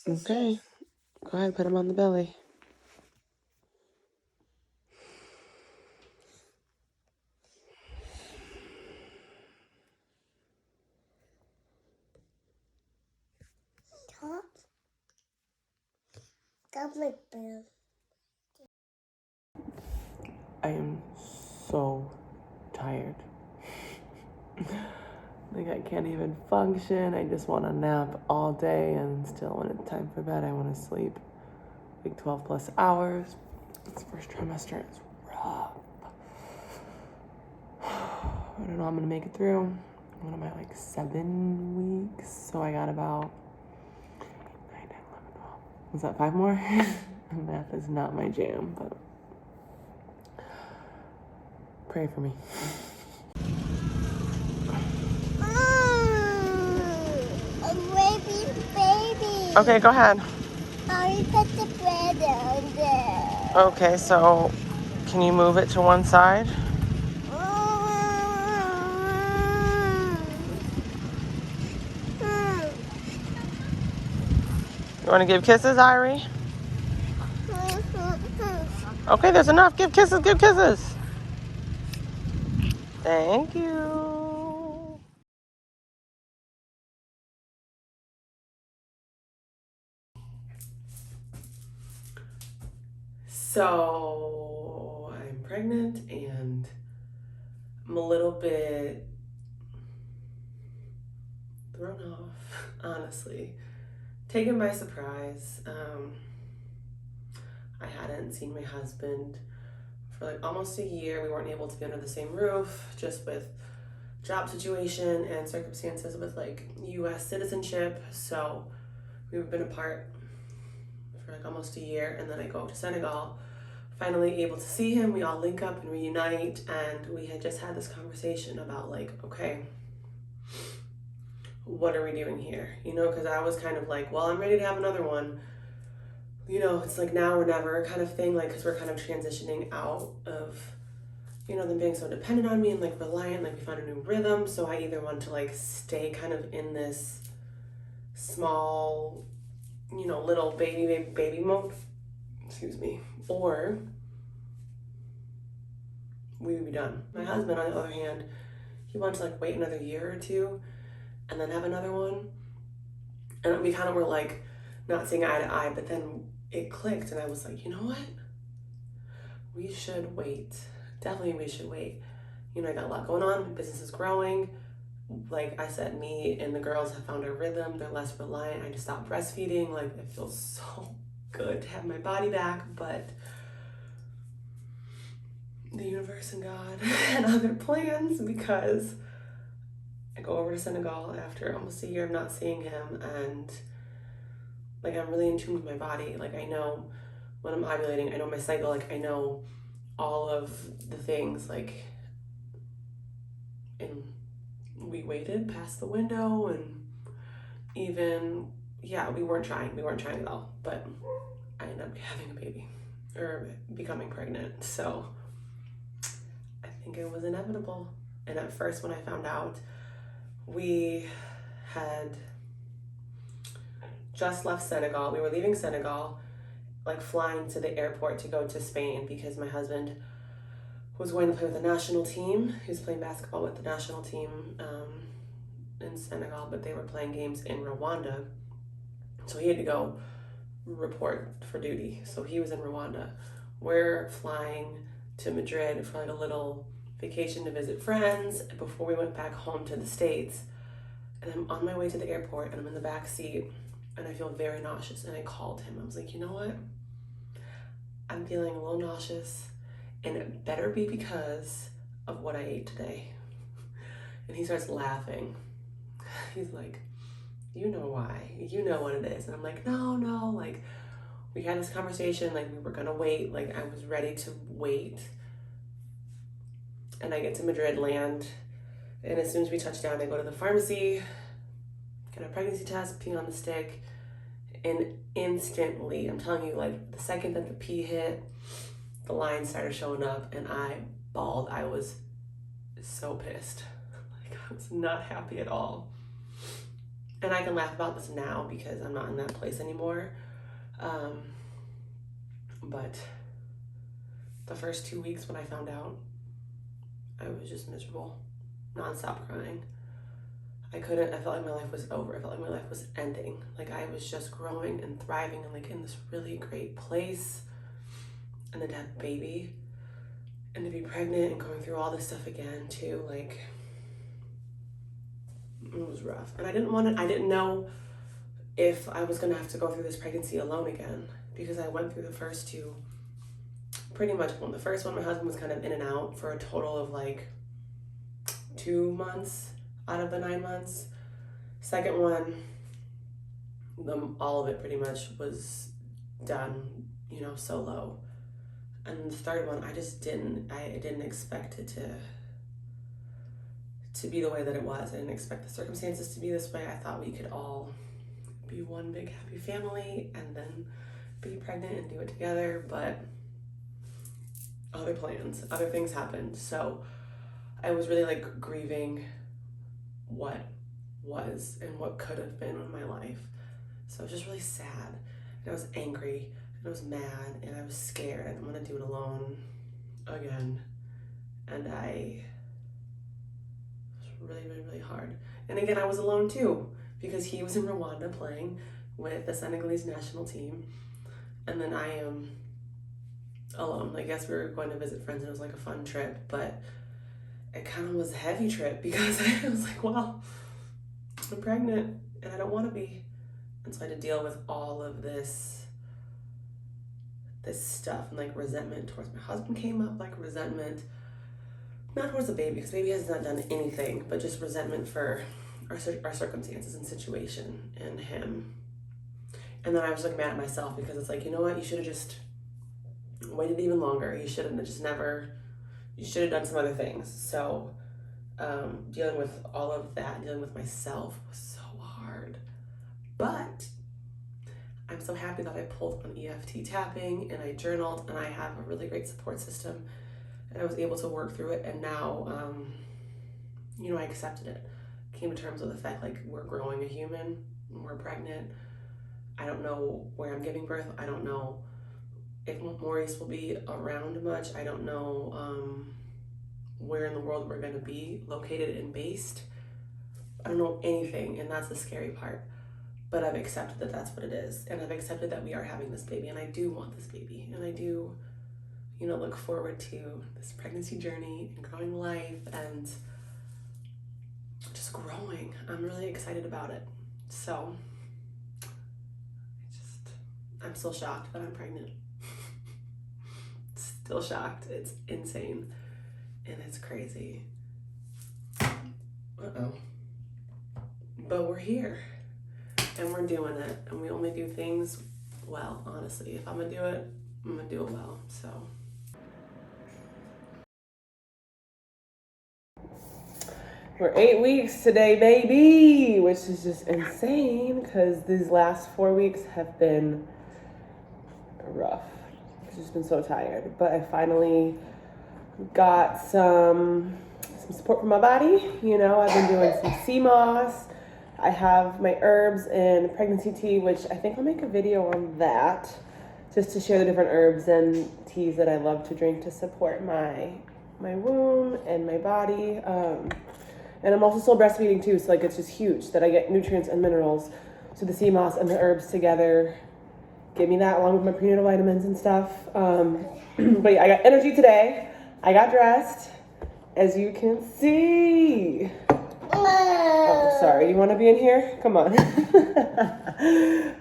Okay, go ahead, put him on the belly. I am so tired. Like I can't even function. I just want to nap all day, and still when it's time for bed, I want to sleep like 12 plus hours. This first trimester is rough. I don't know how I'm gonna make it through. What am I, like 7 weeks? So I got about 9, 10, 11, 12. Was that 5 more? Math is not my jam, but pray for me. Baby. Okay, go ahead. I put the bread on there. Okay, so can you move it to one side? You want to give kisses, Irie? Okay, there's enough. Give kisses, give kisses. Thank you. So I'm pregnant and I'm a little bit thrown off, honestly. Taken by surprise. I hadn't seen my husband for like almost a year. We weren't able to be under the same roof, just with job situation and circumstances with like US citizenship. So we've been apart for like almost a year, and then I go to Senegal, finally able to see him. We all link up and reunite, and we had just had this conversation about like, okay, what are we doing here? You know, because I was kind of like, well, I'm ready to have another one. You know, it's like now or never kind of thing, like, because we're kind of transitioning out of, you know, them being so dependent on me and like reliant, like we found a new rhythm. So I either want to like stay kind of in this small, you know, little baby mode, excuse me, or we would be done. My husband, on the other hand, he wants to like wait another year or two and then have another one. And we kind of were like not seeing eye to eye, but then it clicked and I was like, you know what? We should wait. Definitely we should wait. You know, I got a lot going on, my business is growing. Like I said, me and the girls have found our rhythm. They're less reliant. I just stopped breastfeeding. Like it feels so good to have my body back, but the universe and God had other plans because I go over to Senegal after almost a year of not seeing him, and like I'm really in tune with my body. Like I know when I'm ovulating, I know my cycle, like I know all of the things, like, and we waited past the window, and even, yeah, we weren't trying at all, but I ended up having a baby or becoming pregnant. So I think it was inevitable. And at first when I found out, we had just left Senegal. We were leaving Senegal, like flying to the airport to go to Spain because my husband was going to play with the national team. He was playing basketball with the national team in Senegal, but they were playing games in Rwanda. So he had to go report for duty. So he was in Rwanda. We're flying to Madrid for like a little vacation to visit friends before we went back home to the States. And I'm on my way to the airport and I'm in the back seat and I feel very nauseous. And I called him. I was like, you know what? I'm feeling a little nauseous and it better be because of what I ate today. And he starts laughing. He's like, you know why? You know what it is. And I'm like, no, like we had this conversation, like we were gonna wait, like I was ready to wait. And I get to Madrid, land, and as soon as we touch down, I go to the pharmacy, get a pregnancy test, pee on the stick, and instantly, I'm telling you, like the second that the pee hit, the lines started showing up and I bawled. I was so pissed. Like I was not happy at all. And I can laugh about this now because I'm not in that place anymore. But the first 2 weeks when I found out, I was just miserable, nonstop crying. I felt like my life was over. I felt like my life was ending. Like I was just growing and thriving and like in this really great place. And then to have a baby and to be pregnant and going through all this stuff again too, like it was rough. And I didn't know if I was gonna have to go through this pregnancy alone again, because I went through the first two pretty much. Well, the first one, my husband was kind of in and out for a total of like 2 months out of the 9 months. Second one, all of it pretty much was done, solo. And the third one, I didn't expect it to be the way that it was. I didn't expect the circumstances to be this way. I thought we could all be one big happy family and then be pregnant and do it together, but other things happened. So I was really like grieving what was and what could have been in my life. So I was just really sad, and I was angry, and I was mad, and I was scared. I didn't want to do it alone again. And it was really, really, really hard. And again, I was alone too, because he was in Rwanda playing with the Senegalese national team, and then I am alone. I guess we were going to visit friends, and it was like a fun trip, but it kind of was a heavy trip because I was like, well, I'm pregnant and I don't want to be. And so I had to deal with all of this stuff, and like resentment towards my husband came up, like resentment, not towards the baby, because baby has not done anything, but just resentment for our circumstances and situation and him. And then I was like mad at myself because it's like, you know what, you should have just waited even longer. You should have done some other things. So dealing with all of that, dealing with myself was so hard. But I'm so happy that I pulled on EFT tapping and I journaled, and I have a really great support system, and I was able to work through it. And now, I accepted it. Came to terms with the fact, like, we're growing a human, we're pregnant. I don't know where I'm giving birth. I don't know if Maurice will be around much. I don't know where in the world we're gonna be located and based. I don't know anything, and that's the scary part. But I've accepted that that's what it is, and I've accepted that we are having this baby, and I do want this baby, and I do, look forward to this pregnancy journey and growing life and just growing. I'm really excited about it. So I'm still shocked that I'm pregnant. Still shocked. It's insane and it's crazy. But we're here. And we're doing it, and we only do things well, honestly. If I'm gonna do it, I'm gonna do it well, so. We're 8 weeks today, baby, which is just insane, because these last 4 weeks have been rough. I've just been so tired, but I finally got some support from my body. I've been doing some sea moss. I have my herbs and pregnancy tea, which I think I'll make a video on that, just to share the different herbs and teas that I love to drink to support my womb and my body. And I'm also still breastfeeding too, so it's just huge that I get nutrients and minerals. So the sea moss and the herbs together give me that, along with my prenatal vitamins and stuff. But yeah, I got energy today. I got dressed, as you can see. Oh, sorry. You want to be in here? Come on.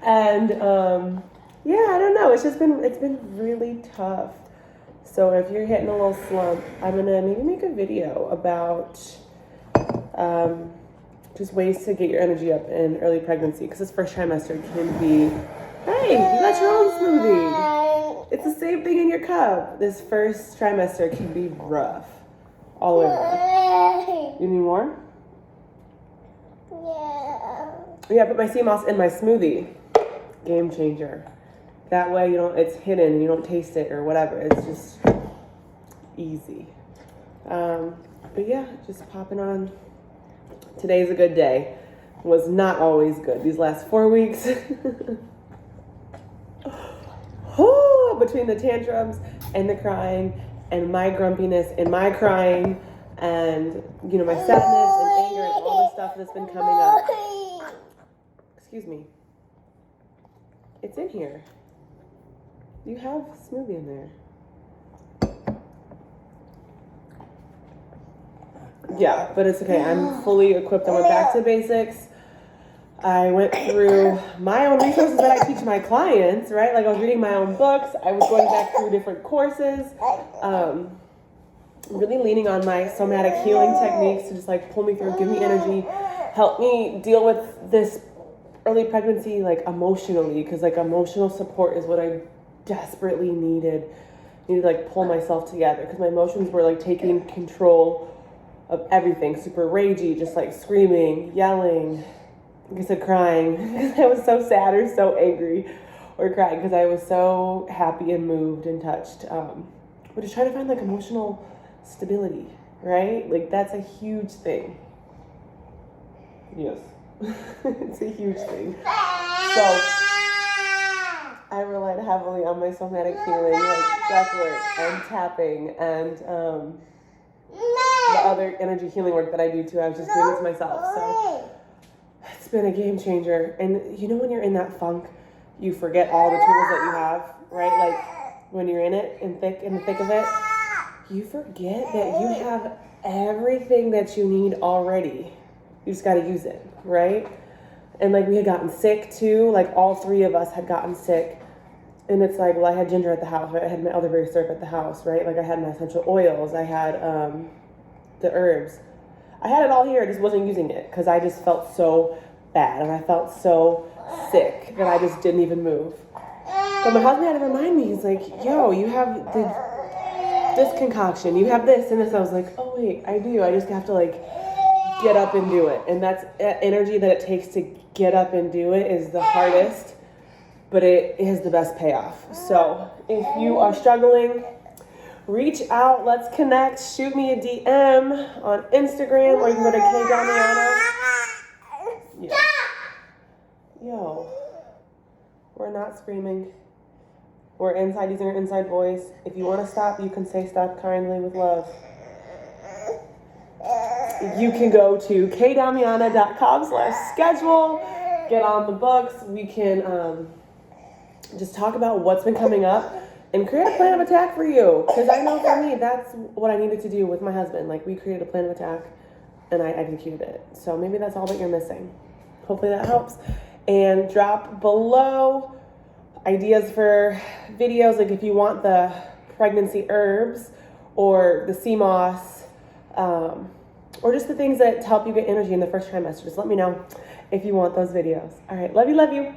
And I don't know. It's been really tough. So if you're hitting a little slump, I'm gonna maybe make a video about just ways to get your energy up in early pregnancy, because this first trimester can be. Hey, you got your own smoothie. It's the same thing in your cup. This first trimester can be rough, all the way rough. You need more? Yeah, I put my sea moss in my smoothie. Game changer. That way it's hidden and you don't taste it or whatever. It's just easy. But yeah, just popping on. Today's a good day. was not always good. These last 4 weeks, between the tantrums and the crying and my grumpiness and my crying and, my sadness and anger and all the stuff that's been coming up. Excuse me. It's in here. You have smoothie in there. Yeah, but it's okay. I'm fully equipped. I went back to basics. I went through my own resources that I teach my clients, right? Like I was reading my own books. I was going back through different courses. Really leaning on my somatic healing techniques to just like pull me through, give me energy, help me deal with this early pregnancy like emotionally, because like emotional support is what I desperately needed. I needed to like pull myself together because my emotions were like taking control of everything, super ragey, just like screaming, yelling, like I said, crying because I was so sad or so angry, or crying because I was so happy and moved and touched. But just trying to find like emotional stability, right? Like that's a huge thing. Yes. It's a huge thing. So I relied heavily on my somatic healing, like breath work and tapping and the other energy healing work that I do too. I was just doing it to myself. So it's been a game changer. And when you're in that funk, you forget all the tools that you have, right? Like when you're in it, in the thick of it, you forget that you have everything that you need already. You just got to use it, right? And like we had gotten sick too, like all three of us had gotten sick. And it's like, well, I had ginger at the house, right? I had my elderberry syrup at the house, right? Like I had my essential oils, I had the herbs. I had it all here, I just wasn't using it because I just felt so bad and I felt so sick that I just didn't even move. But my husband had to remind me, he's like, yo, you have this concoction, you have this and this. I was like, oh wait, I do. I just have to like get up and do it. And that's energy that it takes to get up and do it is the hardest, but it is the best payoff. So if you are struggling, reach out, let's connect, shoot me a DM on Instagram, or you can go to Kdamiana. Yeah. Yo, we're not screaming. We're inside using our inside voice. If you want to stop, you can say stop kindly with love. You can go to kdamiana.com/schedule, get on the books. We can just talk about what's been coming up and create a plan of attack for you. Because I know for me, that's what I needed to do with my husband. Like we created a plan of attack and I executed it. So maybe that's all that you're missing. Hopefully that helps. And drop below ideas for videos, like if you want the pregnancy herbs or the sea moss, or just the things that help you get energy in the first trimester. Just let me know if you want those videos. All right, love you, love you.